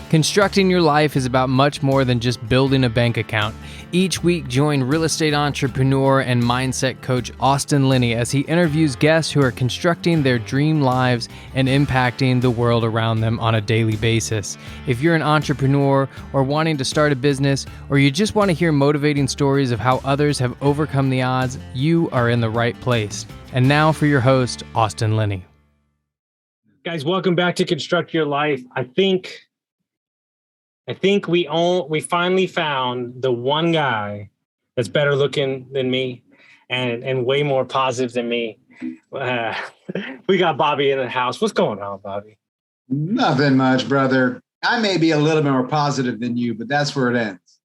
Constructing your life is about much more than just building a bank account. Each week, join real estate entrepreneur and mindset coach Austin Linney as he interviews guests who are constructing their dream lives and impacting the world around them on a daily basis. If you're an entrepreneur or wanting to start a business, or you just want to hear motivating stories of how others have overcome the odds, you are in the right place. And now for your host, Austin Linney. Guys, welcome back to Construct Your Life. I think we finally found the one guy that's better looking than me and way more positive than me. We got Bobby in the house. What's going on, Bobby? Nothing much, brother. I may be a little bit more positive than you, but that's where it ends.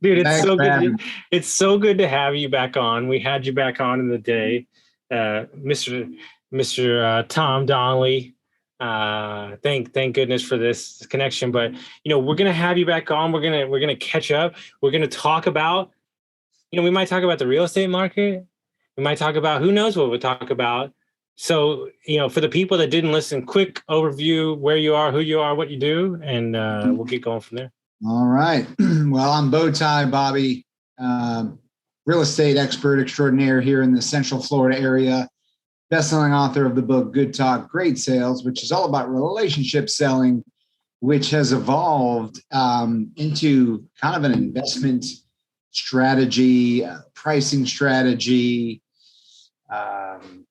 Dude, it's so good. It's so good to have you back on. We had you back on in the day, Mr. Tom Donnelly. Thank goodness for this connection. But we're gonna have you back on. We're gonna catch up. We're gonna talk about, we might talk about the real estate market. We might talk about who knows what we'll talk about. So for the people that didn't listen, quick overview where you are, who you are, what you do, and we'll get going from there. All right. Well, I'm Bowtie Bobby, real estate expert extraordinaire here in the Central Florida area. Best-selling author of the book, Good Talk, Great Sales, which is all about relationship selling, which has evolved into kind of an investment strategy, pricing strategy,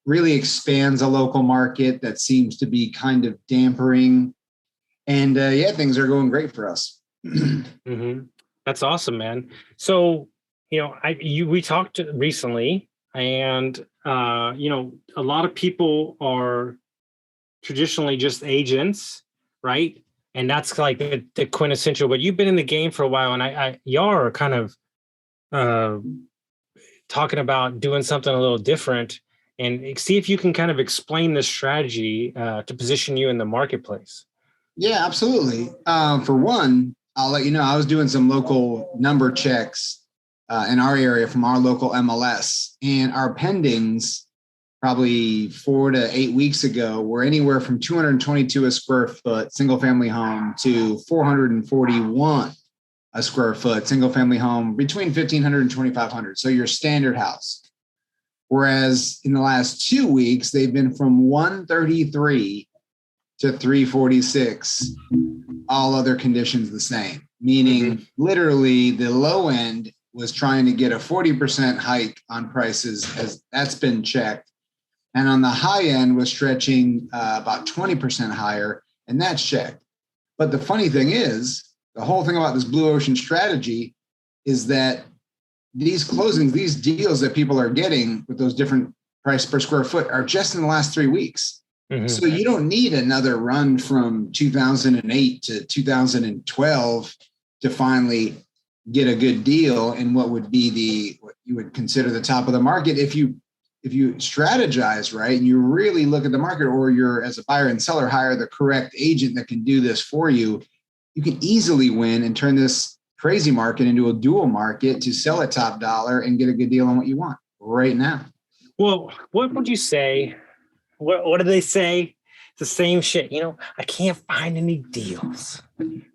really expands a local market that seems to be kind of dampering. And things are going great for us. Mm-hmm. That's awesome, man. So, we talked recently, and a lot of people are traditionally just agents, right? And that's like the quintessential. But you've been in the game for a while, and y'all are kind of talking about doing something a little different, and see if you can kind of explain the strategy to position you in the marketplace. Yeah, absolutely. For one, I'll let you know, I was doing some local number checks in our area from our local MLS, and our pendings probably 4 to 8 weeks ago were anywhere from 222 a square foot single family home to 441 a square foot single family home, between 1,500 and 2,500. So your standard house. Whereas in the last 2 weeks, they've been from 133 to 346, all other conditions the same, meaning literally the low end was trying to get a 40% hike on prices, as that's been checked. And on the high end was stretching about 20% higher, and that's checked. But the funny thing is, the whole thing about this blue ocean strategy is that these closings, these deals that people are getting with those different price per square foot are just in the last 3 weeks. Mm-hmm. So you don't need another run from 2008 to 2012 to finally get a good deal in what would be what you would consider the top of the market. If you strategize right and you really look at the market, or you're, as a buyer and seller, hire the correct agent that can do this for you, you can easily win and turn this crazy market into a dual market to sell at top dollar and get a good deal on what you want right now. Well, what would you say? What do they say? The same shit. I can't find any deals,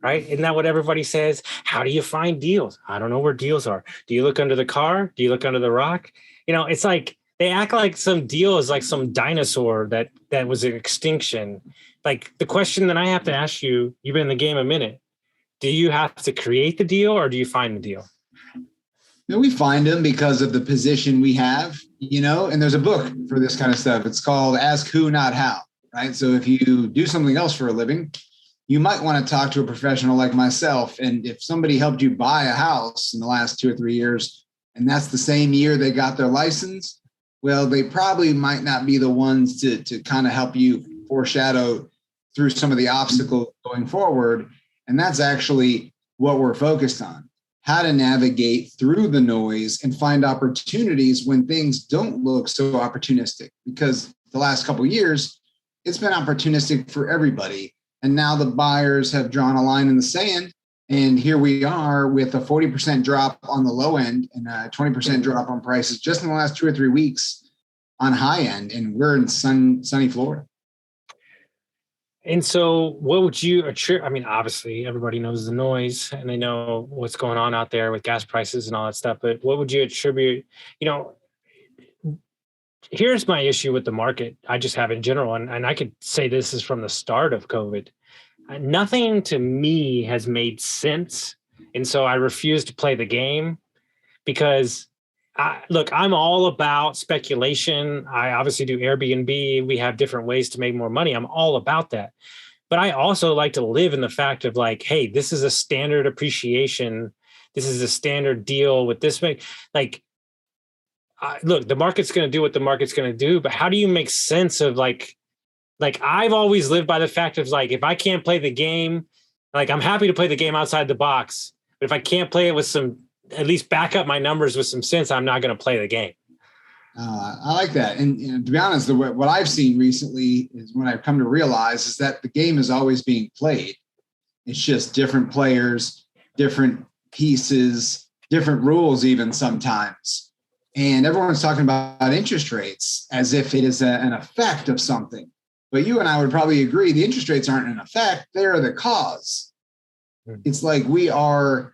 right? Isn't that what everybody says? How do you find deals? I don't know where deals are. Do you look under the car? Do you look under the rock? It's like they act like some deal is like some dinosaur that was in extinction. Like, the question that I have to ask you, you've been in the game a minute. Do you have to create the deal, or do you find the deal? We find them because of the position we have, and there's a book for this kind of stuff. It's called Ask Who, Not How, right? So if you do something else for a living, you might want to talk to a professional like myself. And if somebody helped you buy a house in the last 2 or 3 years, and that's the same year they got their license, well, they probably might not be the ones to kind of help you foreshadow through some of the obstacles going forward. And that's actually what we're focused on. How to navigate through the noise and find opportunities when things don't look so opportunistic, because the last couple of years, it's been opportunistic for everybody. And now the buyers have drawn a line in the sand. And here we are with a 40% drop on the low end and a 20% drop on prices just in the last 2 or 3 weeks on high end. And we're in sunny Florida. And so what would you attribute? I mean, obviously everybody knows the noise and they know what's going on out there with gas prices and all that stuff, but what would you attribute, you know, here's my issue with the market I just have in general. And I could say this is from the start of COVID. Nothing to me has made sense. And so I refuse to play the game because look, I'm all about speculation. I obviously do Airbnb. We have different ways to make more money. I'm all about that. But I also like to live in the fact of like, hey, this is a standard appreciation. This is a standard deal with this. Like, look, the market's going to do what the market's going to do. But how do you make sense of like I've always lived by the fact of like, if I can't play the game, like I'm happy to play the game outside the box. But if I can't play it with some, at least back up my numbers with some sense, I'm not going to play the game. I like that. And to be honest, what I've seen recently is when I've come to realize is that the game is always being played. It's just different players, different pieces, different rules, even sometimes. And everyone's talking about interest rates as if it is an effect of something. But you and I would probably agree the interest rates aren't an effect. They are the cause. It's like we're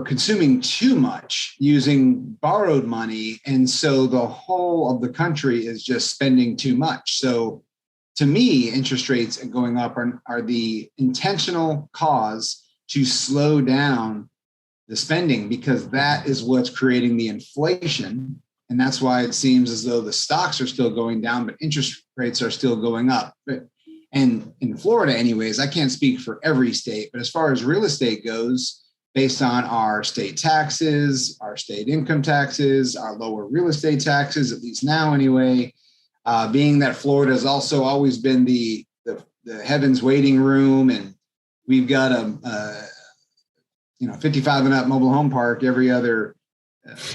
consuming too much using borrowed money. And so the whole of the country is just spending too much. So to me, interest rates going up are the intentional cause to slow down the spending, because that is what's creating the inflation. And that's why it seems as though the stocks are still going down, but interest rates are still going up. And in Florida, anyways, I can't speak for every state, but as far as real estate goes, based on our state taxes, our state income taxes, our lower real estate taxes, at least now anyway, being that Florida has also always been the heavens waiting room, and we've got a 55 and up mobile home park every other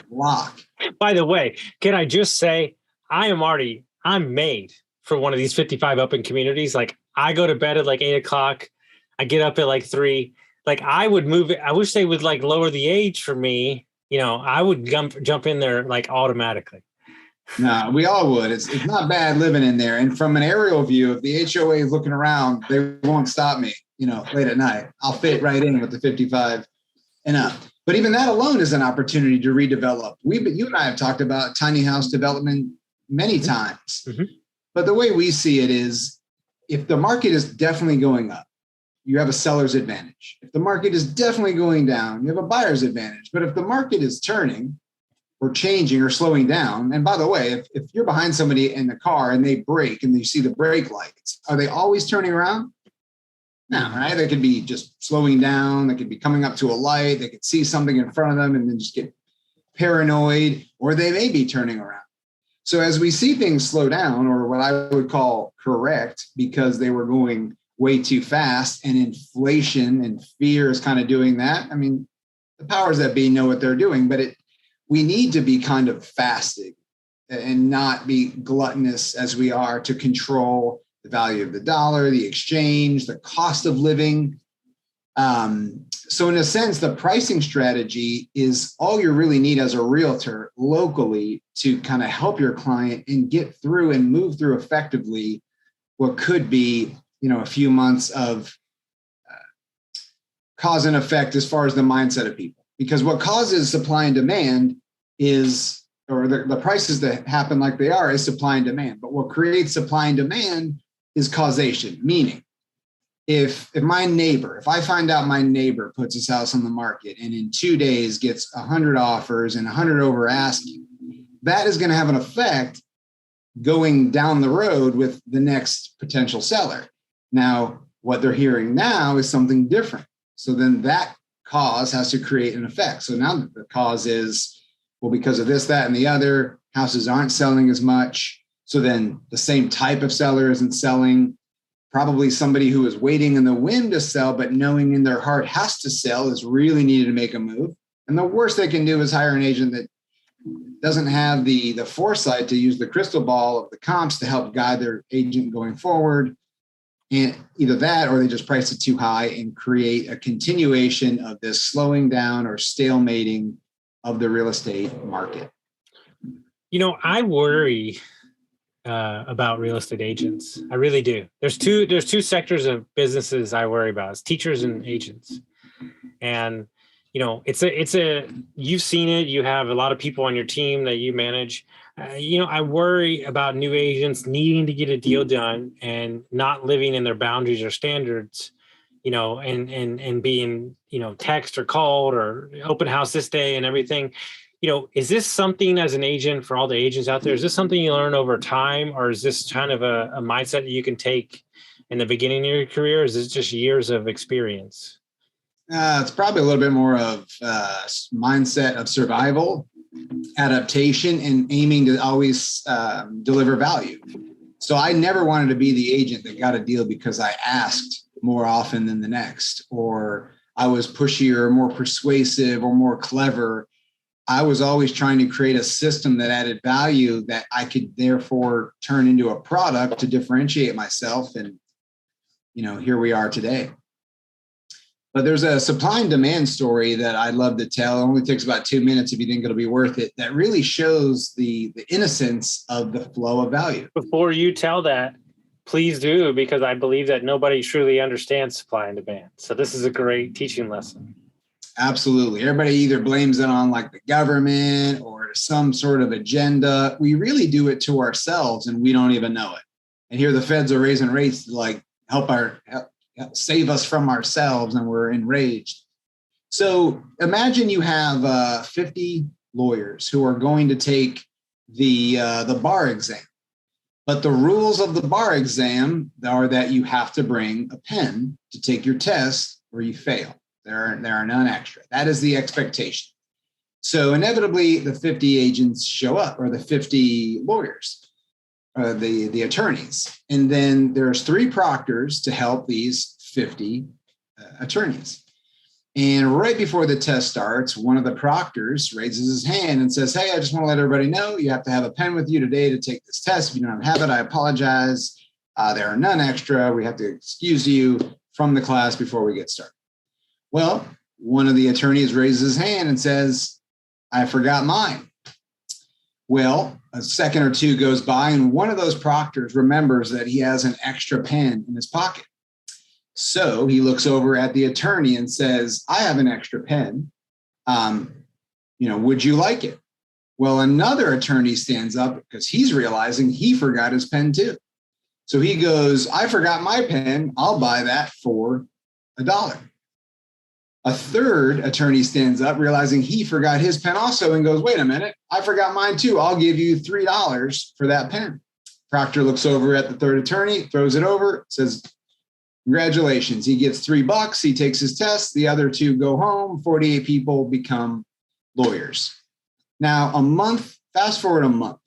block. By the way, can I just say, I'm made for one of these 55 up in communities. Like I go to bed at like 8 o'clock. I get up at like 3. Like I would move it. I wish they would like lower the age for me. I would jump in there like automatically. No, we all would. It's not bad living in there. And from an aerial view, if the HOA is looking around, they won't stop me, late at night. I'll fit right in with the 55 and up. But even that alone is an opportunity to redevelop. You and I have talked about tiny house development many times. Mm-hmm. But the way we see it is, if the market is definitely going up, you have a seller's advantage. If the market is definitely going down, you have a buyer's advantage. But if the market is turning or changing or slowing down, and by the way, if you're behind somebody in the car and they brake and you see the brake lights, are they always turning around? No, right? They could be just slowing down. They could be coming up to a light. They could see something in front of them and then just get paranoid, or they may be turning around. So as we see things slow down, or what I would call correct, because they were going way too fast, and inflation and fear is kind of doing that. I mean, the powers that be know what they're doing, but we need to be kind of fasting and not be gluttonous as we are to control the value of the dollar, the exchange, the cost of living. So in a sense, the pricing strategy is all you really need as a realtor locally to kind of help your client and get through and move through effectively what could be, a few months of cause and effect as far as the mindset of people. Because what causes supply and demand is, or the prices that happen like they are, is supply and demand. But what creates supply and demand is causation, meaning if I find out my neighbor puts his house on the market and in 2 days gets 100 offers and 100 over asking, that is going to have an effect going down the road with the next potential seller. Now, what they're hearing now is something different. So then that cause has to create an effect. So now the cause is, well, because of this, that, and the other, houses aren't selling as much. So then the same type of seller isn't selling. Probably somebody who is waiting in the wind to sell, but knowing in their heart has to sell, is really needed to make a move. And the worst they can do is hire an agent that doesn't have the foresight to use the crystal ball of the comps to help guide their agent going forward. And either that, or they just price it too high and create a continuation of this slowing down or stalemating of the real estate market. I worry about real estate agents. I really do. There's two sectors of businesses I worry about. It's teachers and agents. And, you've seen it. You have a lot of people on your team that you manage. I worry about new agents needing to get a deal done and not living in their boundaries or standards, and being, text or called or open house this day and everything. Is this something as an agent for all the agents out there? Is this something you learn over time, or is this kind of a mindset that you can take in the beginning of your career? Or is this just years of experience? It's probably a little bit more of mindset of survival, adaptation, and aiming to always deliver value. So I never wanted to be the agent that got a deal because I asked more often than the next, or I was pushier, more persuasive, or more clever. I was always trying to create a system that added value that I could therefore turn into a product to differentiate myself. And, here we are today. But there's a supply and demand story that I'd love to tell. It only takes about 2 minutes if you think it'll be worth it. That really shows the innocence of the flow of value. Before you tell that, please do, because I believe that nobody truly understands supply and demand. So this is a great teaching lesson. Absolutely. Everybody either blames it on like the government or some sort of agenda. We really do it to ourselves and we don't even know it. And here the feds are raising rates to like help save us from ourselves, and we're enraged. So imagine you have 50 lawyers who are going to take the bar exam. But the rules of the bar exam are that you have to bring a pen to take your test or you fail. There are none extra. That is the expectation. So inevitably, the 50 agents show up, or the 50 lawyers, the attorneys. And then there's 3 proctors to help these 50 attorneys. And right before the test starts, one of the proctors raises his hand and says, "Hey, I just want to let everybody know you have to have a pen with you today to take this test. If you don't have it, I apologize. There are none extra. We have to excuse you from the class before we get started." Well, one of the attorneys raises his hand and says, "I forgot mine." Well, a second or two goes by, and one of those proctors remembers that he has an extra pen in his pocket. So he looks over at the attorney and says, "I have an extra pen. Would you like it?" Well, another attorney stands up because he's realizing he forgot his pen too. So he goes, "I forgot my pen. I'll buy that for $1. A third attorney stands up, realizing he forgot his pen also, and goes, "Wait a minute, I forgot mine too. I'll give you $3 for that pen." Proctor looks over at the third attorney, throws it over, says, "Congratulations." He gets $3. He takes his test. The other 2 go home. 48 people become lawyers. Now, fast forward a month.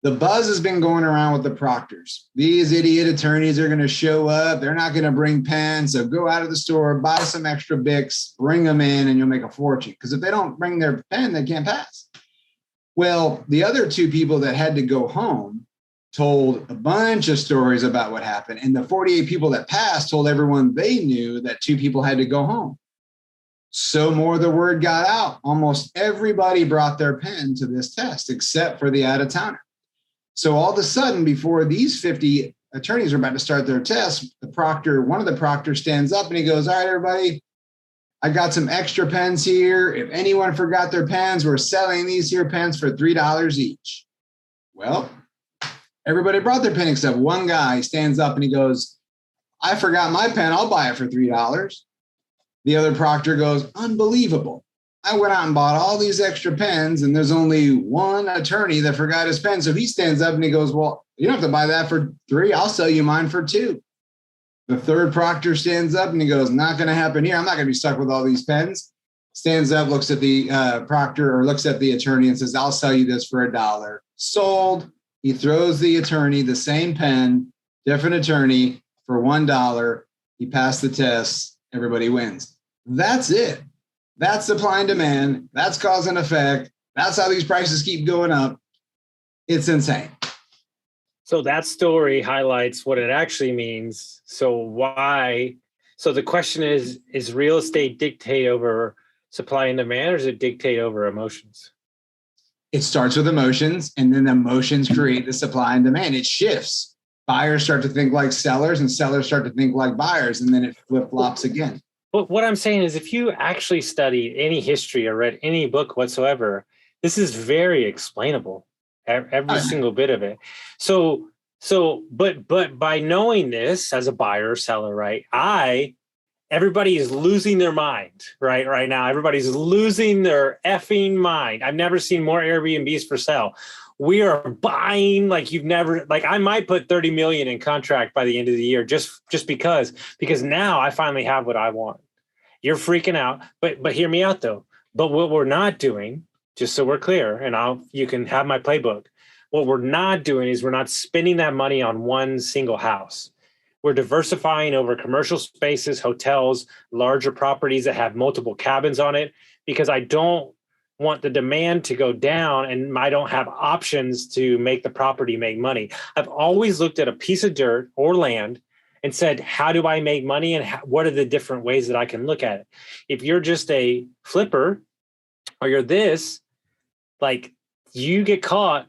The buzz has been going around with the proctors. These idiot attorneys are going to show up. They're not going to bring pens. So go out of the store, buy some extra Bics, bring them in, and you'll make a fortune. Because if they don't bring their pen, they can't pass. Well, the other 2 people that had to go home told a bunch of stories about what happened. And the 48 people that passed told everyone they knew that 2 people had to go home. So more the word got out. Almost everybody brought their pen to this test, except for the out-of-towner. So all of a sudden, before these 50 attorneys are about to start their test, one of the proctors stands up and he goes, "All right, everybody, I got some extra pens here. If anyone forgot their pens, we're selling these here pens for $3 each." Well, everybody brought their pen except one guy stands up and he goes, "I forgot my pen. I'll buy it for $3. The other proctor goes, "Unbelievable. I went out and bought all these extra pens and there's only one attorney that forgot his pen." So he stands up and he goes, "Well, you don't have to buy that for $3. I'll sell you mine for $2. The third proctor stands up and he goes, "Not going to happen here. I'm not going to be stuck with all these pens." Stands up, looks at the proctor or looks at the attorney and says, "I'll sell you this for $1. Sold. He throws the attorney the same pen, different attorney, for $1. He passed the test. Everybody wins. That's it. That's supply and demand. That's cause and effect. That's how these prices keep going up. It's insane. So that story highlights what it actually means. So the question is real estate dictate over supply and demand, or does it dictate over emotions? it starts with emotions, and then emotions create the supply and demand. It shifts. Buyers start to think like sellers, and sellers start to think like buyers, and then it flip-flops again. But what I'm saying is, if you actually studied any history or read any book whatsoever, this is very explainable, every single bit of it. But by knowing this as a buyer or seller, right? Everybody is losing their mind, right now. Everybody's losing their effing mind. I've never seen more Airbnbs for sale. We are buying like you've never, like I might put 30 million in contract by the end of the year just because now I finally have what I want. You're freaking out, but hear me out though. But what we're not doing, just so we're clear, and you can have my playbook. What we're not doing is we're not spending that money on one single house. We're diversifying over commercial spaces, hotels, larger properties that have multiple cabins on it, because I don't want the demand to go down and I don't have options to make the property make money. I've always looked at a piece of dirt or land and said, how do I make money, and what are the different ways that I can look at it? If you're just a flipper or you're this, like you get caught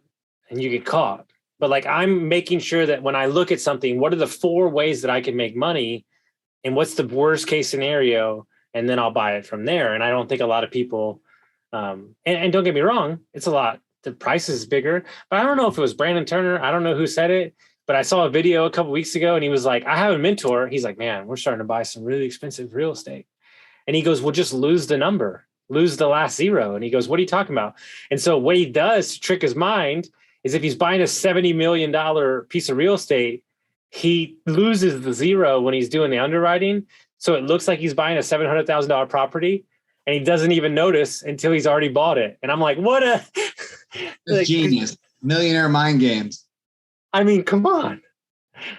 and you get caught. But like I'm making sure that when I look at something, what are the 4 ways that I can make money, and what's the worst case scenario, and then I'll buy it from there. And I don't think a lot of people, and don't get me wrong, it's a lot. The price is bigger, but I don't know if it was Brandon Turner. I don't know who said it, but I saw a video a couple of weeks ago and he was like, I have a mentor. He's like, man, we're starting to buy some really expensive real estate. And he goes, well, just lose the number, lose the last 0. And he goes, what are you talking about? And so what he does to trick his mind is if he's buying a $70 million piece of real estate, he loses the 0 when he's doing the underwriting. So it looks like he's buying a $700,000 property, and he doesn't even notice until he's already bought it. And I'm like, what a like, genius. Millionaire mind games. I mean, come on.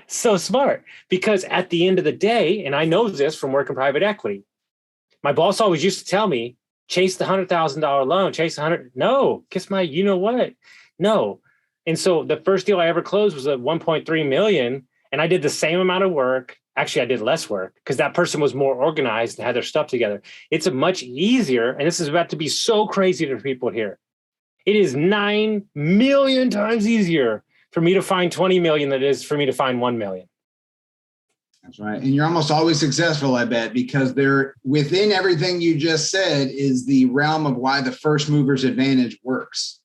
So smart. Because at the end of the day, and I know this from working private equity, my boss always used to tell me, chase the $100,000 loan, chase 100. No, kiss my, you know what? No. And so the first deal I ever closed was at 1.3 million. And I did the same amount of work. Actually, I did less work because that person was more organized and had their stuff together. It's a much easier, and this is about to be so crazy to people here. It is 9 million times easier for me to find 20 million than it is for me to find 1 million. That's right. And you're almost always successful, I bet, because there within everything you just said is the realm of why the first mover's advantage works.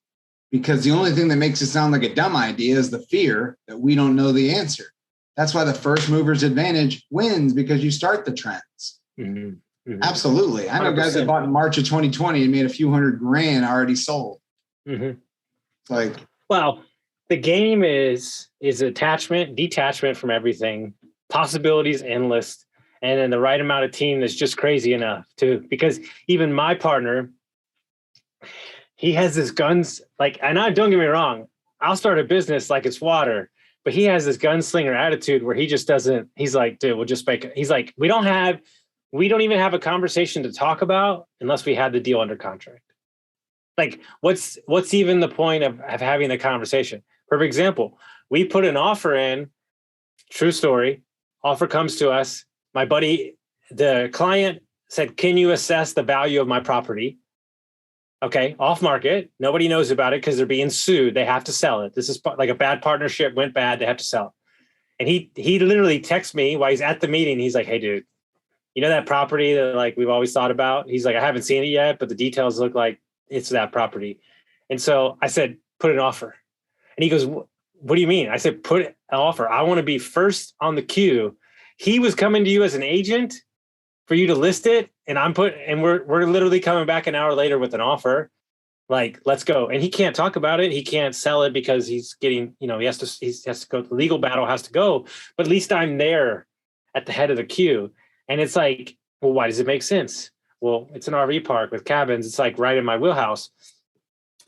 Because the only thing that makes it sound like a dumb idea is the fear that we don't know the answer. That's why the first mover's advantage wins, because you start the trends. Mm-hmm. Mm-hmm. Absolutely. I know 100%. Guys that bought in March of 2020 and made a few $100,000 already sold. Mm-hmm. Like, well, the game is attachment, detachment from everything, possibilities endless, and then the right amount of team that's just crazy enough too. Because even my partner, he has this guns, like, and don't get me wrong, I'll start a business like it's water, but he has this gunslinger attitude where he just doesn't, he's like, dude, we'll just make it. He's like, we don't even have a conversation to talk about unless we had the deal under contract. Like, what's even the point of having the conversation? Perfect example. We put an offer in, true story, offer comes to us. My buddy, the client said, can you assess the value of my property? Okay, off market. Nobody knows about it because they're being sued. They have to sell it. This is like a bad partnership went bad. They have to sell it. And he literally texts me while he's at the meeting. He's like, hey, dude, you know that property that like we've always thought about? He's like, I haven't seen it yet, but the details look like it's that property. And so I said, put an offer. And he goes, what do you mean? I said, put an offer. I want to be first on the queue. He was coming to you as an agent for you to list it. And we're literally coming back an hour later with an offer. Like, let's go. And he can't talk about it. He can't sell it because he's getting, he has to go, the legal battle has to go, but at least I'm there at the head of the queue. And it's like, well, why does it make sense? Well, it's an RV park with cabins. It's like right in my wheelhouse.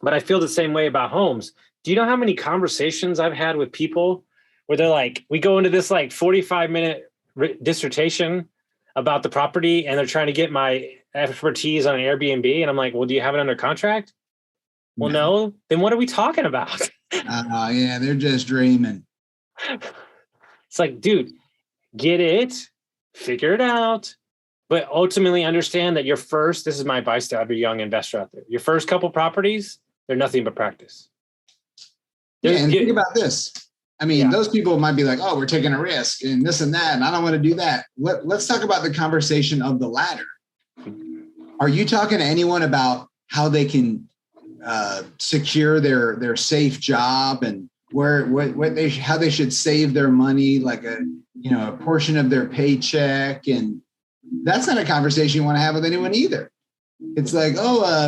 But I feel the same way about homes. Do you know how many conversations I've had with people where they're like, we go into this like 45-minute dissertation about the property and they're trying to get my expertise on an Airbnb. And I'm like, well, do you have it under contract? Well, no. Then what are we talking about? Yeah, they're just dreaming. It's like, dude, get it, figure it out, but ultimately understand that this is my advice to every young investor out there. Your first couple properties, they're nothing but practice. And think about this. I mean, those people might be like, oh, we're taking a risk and this and that, and I don't want to do that. Let's talk about the conversation of the ladder. Are you talking to anyone about how they can secure their safe job and how they should save their money, like a portion of their paycheck? And that's not a conversation you want to have with anyone either. It's like,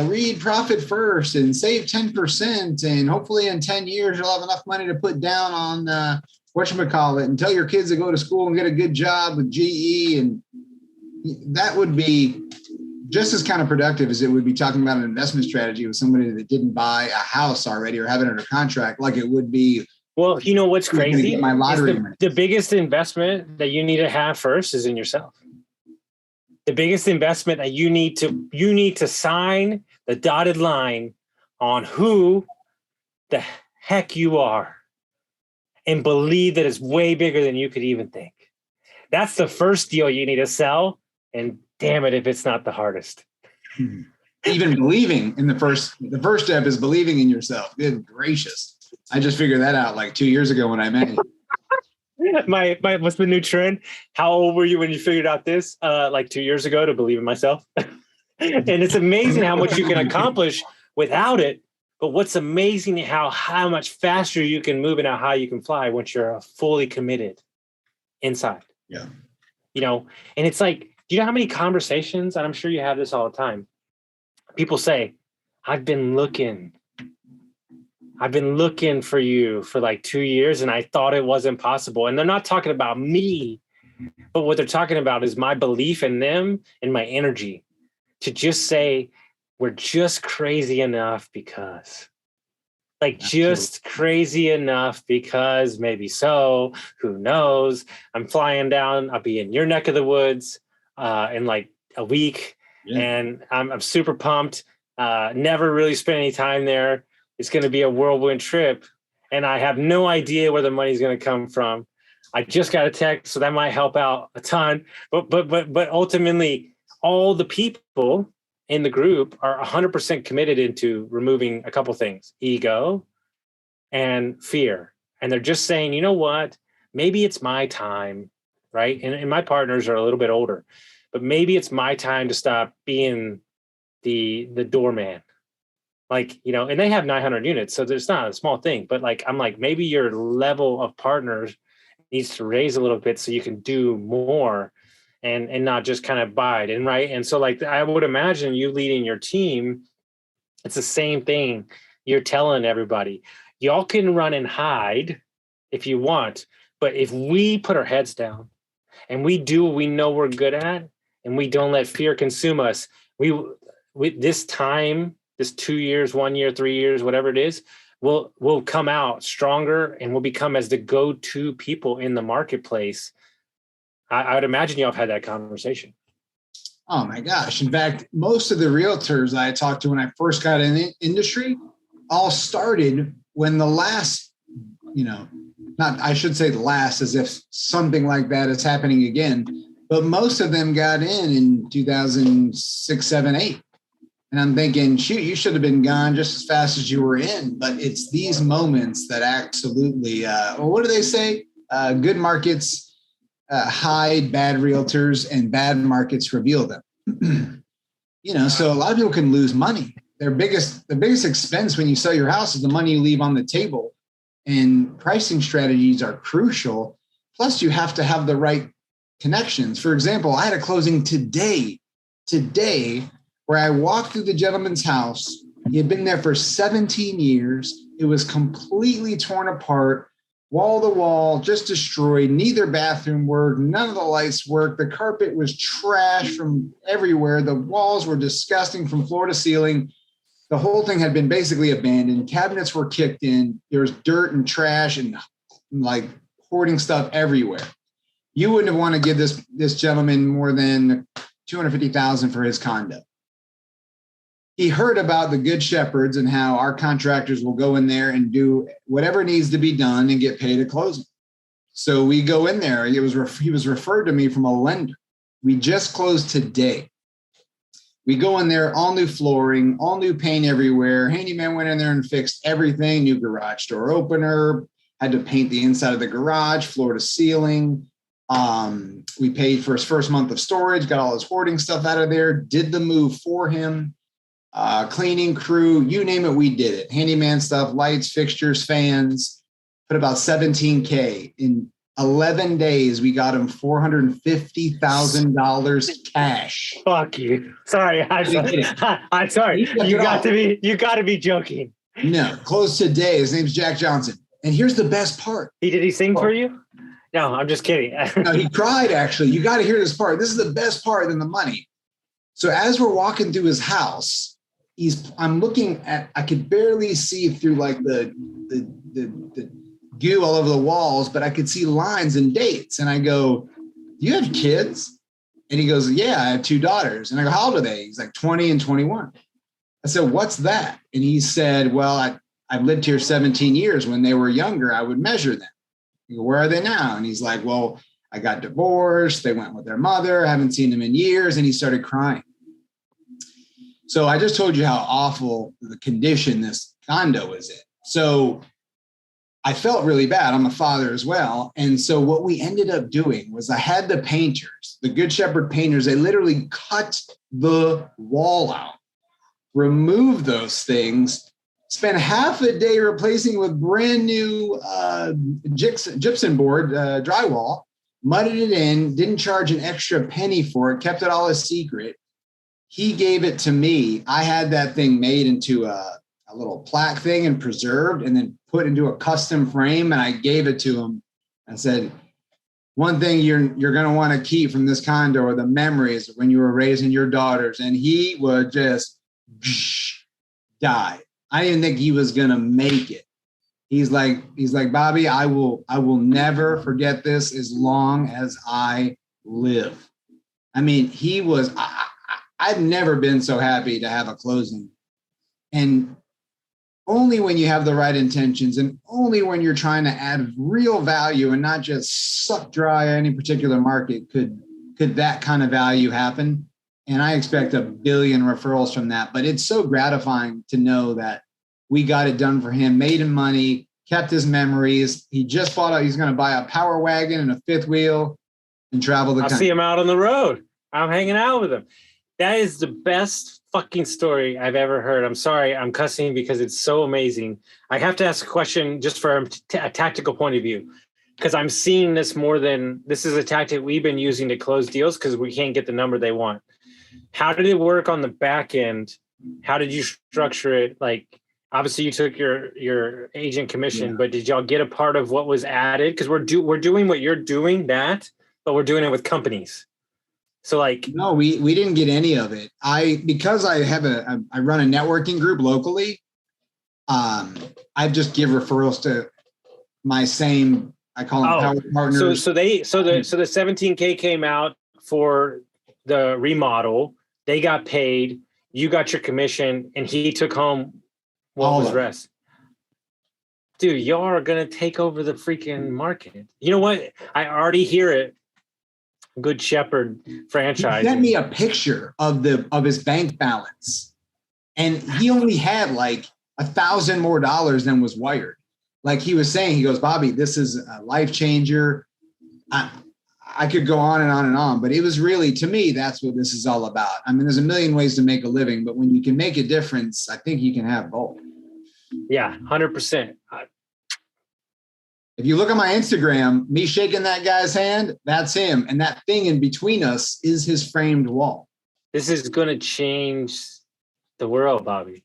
read Profit First and save 10%. And hopefully in 10 years, you'll have enough money to put down on whatchamacallit and tell your kids to go to school and get a good job with GE. And that would be just as counterproductive as it would be talking about an investment strategy with somebody that didn't buy a house already or have it under contract, like it would be. Well, you know what's crazy? My lottery the biggest investment that you need to have first is in yourself. The biggest investment that you need to sign the dotted line on who the heck you are and believe that it's way bigger than you could even think. That's the first deal you need to sell. And damn it, if it's not the hardest. Even believing in the first step is believing in yourself. Good gracious. I just figured that out like 2 years ago when I met you. My what's the new trend? How old were you when you figured out this? Like 2 years ago, to believe in myself. And it's amazing how much you can accomplish without it. But what's amazing how much faster you can move and how high you can fly once you're fully committed inside. Yeah. And it's like, do you know how many conversations, and I'm sure you have this all the time, people say, I've been looking for you for like 2 years and I thought it wasn't possible. And they're not talking about me, but what they're talking about is my belief in them and my energy to just say, we're just crazy enough because. Like just crazy enough because maybe so, who knows? I'm flying down. I'll be in your neck of the woods in like a week. Yeah. And I'm super pumped. Never really spent any time there. It's going to be a whirlwind trip. And I have no idea where the money's going to come from. I just got a text, so that might help out a ton. But ultimately, all the people in the group are 100% committed into removing a couple things: ego and fear. And they're just saying, you know what, maybe it's my time, right? And my partners are a little bit older, but maybe it's my time to stop being the doorman. Like, and they have 900 units, so there's not a small thing, but like, I'm like, maybe your level of partners needs to raise a little bit so you can do more. And not just kind of bide and right. And so like, I would imagine you leading your team, it's the same thing. You're telling everybody, y'all can run and hide if you want, but if we put our heads down and we do what we know we're good at and we don't let fear consume us, we this time, this 2 years, 1 year, 3 years, whatever it is, we'll come out stronger and we'll become as the go-to people in the marketplace. I would imagine y'all have had that conversation. Oh my gosh. In fact, most of the realtors I talked to when I first got in the industry all started when the last, I should say the last as if something like that is happening again, but most of them got in 2006, 7, 8. And I'm thinking, shoot, you should have been gone just as fast as you were in. But it's these moments that absolutely, what do they say? Good markets hide bad realtors and bad markets reveal them. So a lot of people can lose money. The biggest expense when you sell your house is the money you leave on the table, and pricing strategies are crucial. Plus you have to have the right connections. For example, I had a closing today where I walked through the gentleman's house. He had been there for 17 years. It was completely torn apart. Wall to wall, just destroyed. Neither bathroom worked. None of the lights worked. The carpet was trash from everywhere. The walls were disgusting from floor to ceiling. The whole thing had been basically abandoned. Cabinets were kicked in. There was dirt and trash and like hoarding stuff everywhere. You wouldn't have wanted to give this gentleman more than $250,000 for his condo. He heard about the Good Shepherds and how our contractors will go in there and do whatever needs to be done and get paid at closing. So we go in there. He was referred to me from a lender. We just closed today. We go in there, all new flooring, all new paint everywhere. Handyman went in there and fixed everything. New garage door opener, had to paint the inside of the garage, floor to ceiling. We paid for his first month of storage, got all his hoarding stuff out of there, did the move for him. Cleaning crew, you name it, we did it. Handyman stuff, lights, fixtures, fans, put about $17K. In 11 days, we got him $450,000 cash. Fuck you. Sorry. I'm sorry. You got to be joking. No, closed today. His name's Jack Johnson. And here's the best part. Did he sing for you? No, I'm just kidding. No, he cried, actually. You got to hear this part. This is the best part than the money. So as we're walking through his house, I'm looking at, I could barely see through like the goo all over the walls, but I could see lines and dates. And I go, "Do you have kids?" And he goes, "Yeah, I have 2 daughters." And I go, "How old are they?" He's like 20 and 21. I said, "What's that?" And he said, "Well, I've lived here 17 years. When they were younger, I would measure them." I go, "Where are they now?" And he's like, "Well, I got divorced. They went with their mother. I haven't seen them in years." And he started crying. So I just told you how awful the condition this condo is in. So I felt really bad. I'm a father as well. And so what we ended up doing was I had the painters, the Good Shepherd painters, they literally cut the wall out, removed those things, spent half a day replacing with brand new gypsum board drywall, mudded it in, didn't charge an extra penny for it, kept it all a secret. He gave it to me. I had that thing made into a little plaque thing and preserved and then put into a custom frame. And I gave it to him. I said, "One thing you're going to want to keep from this condo are the memories of when you were raising your daughters." And he would just die. I didn't think he was going to make it. He's like, "Bobby, I will never forget this as long as I live." I mean, he was, I've never been so happy to have a closing. And only when you have the right intentions and only when you're trying to add real value and not just suck dry any particular market could that kind of value happen. And I expect a billion referrals from that. But it's so gratifying to know that we got it done for him, made him money, kept his memories. He just bought out, he's going to buy a power wagon and a fifth wheel and travel the country. I see him out on the road. I'm hanging out with him. That is the best fucking story I've ever heard. I'm sorry, I'm cussing because it's so amazing. I have to ask a question just from a tactical point of view, because I'm seeing this more than, this is a tactic we've been using to close deals because we can't get the number they want. How did it work on the back end? How did you structure it? Like, obviously you took your agent commission, but did y'all get a part of what was added? Because we're doing what you're doing, but we're doing it with companies. So like, no, we didn't get any of it. Because I run a networking group locally. I just give referrals to my same, I call them power partners. So the 17K came out for the remodel. They got paid. You got your commission, and he took home what was rest. Dude, y'all are gonna take over the freaking market. You know what? I already hear it. Good Shepherd franchise. He sent me a picture of his bank balance, and he only had like $1,000 more than was wired. Like he was saying, he goes, "Bobby, this is a life changer." I could go on and on and on, but it was really, to me, that's what this is all about. I mean, there's a million ways to make a living, but when you can make a difference, I think you can have both. Yeah, 100%. If you look at my Instagram, me shaking that guy's hand, that's him. And that thing in between us is his framed wall. This is going to change the world, Bobby.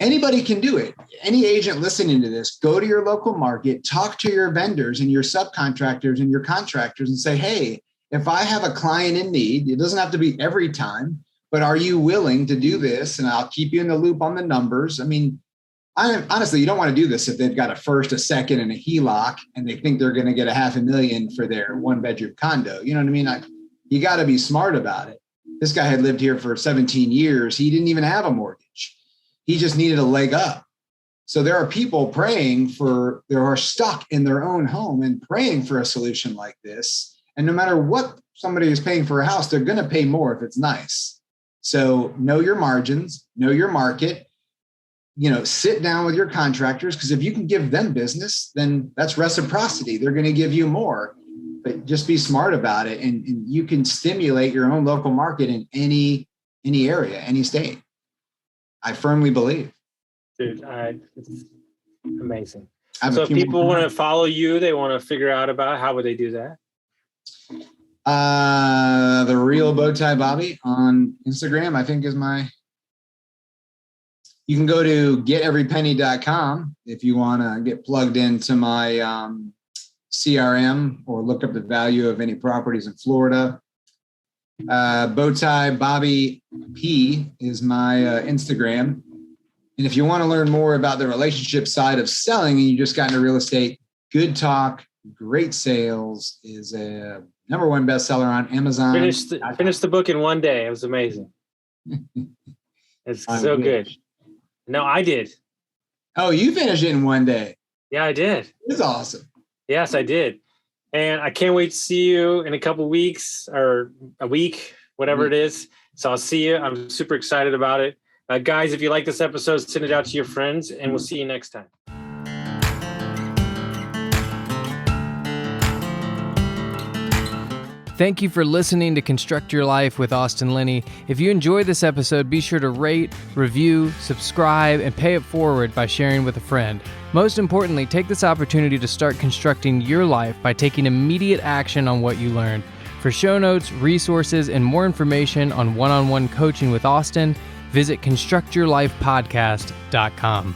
Anybody can do it. Any agent listening to this, go to your local market, talk to your vendors and your subcontractors and your contractors and say, "Hey, if I have a client in need, it doesn't have to be every time, but are you willing to do this? And I'll keep you in the loop on the numbers." I mean, honestly, you don't want to do this if they've got a first, a second, and a HELOC, and they think they're going to get $500,000 for their 1-bedroom condo. You know what I mean? You got to be smart about it. This guy had lived here for 17 years. He didn't even have a mortgage. He just needed a leg up. So there are people they are stuck in their own home and praying for a solution like this. And no matter what somebody is paying for a house, they're going to pay more if it's nice. So know your margins, know your market, sit down with your contractors, because if you can give them business, then that's reciprocity. They're going to give you more, but just be smart about it. And you can stimulate your own local market in any area, any state. I firmly believe. Dude, it's amazing. So if people want to follow you, they want to figure out about how would they do that? The Real Bowtie Bobby on Instagram, I think you can go to geteverypenny.com if you want to get plugged into my CRM or look up the value of any properties in Florida. Bowtie Bobby P is my Instagram. And if you want to learn more about the relationship side of selling and you just got into real estate, Good Talk, Great Sales is a #1 bestseller on Amazon. Finished the book in one day. It was amazing. It's so good. No, I did. Oh, you finished it in one day. Yeah, I did. It's awesome. Yes, I did. And I can't wait to see you in a couple weeks or a week, whatever it is. So I'll see you. I'm super excited about it. Guys, if you like this episode, send it out to your friends, and we'll see you next time. Thank you for listening to Construct Your Life with Austin Linney. If you enjoyed this episode, be sure to rate, review, subscribe, and pay it forward by sharing with a friend. Most importantly, take this opportunity to start constructing your life by taking immediate action on what you learned. For show notes, resources, and more information on one-on-one coaching with Austin, visit constructyourlifepodcast.com.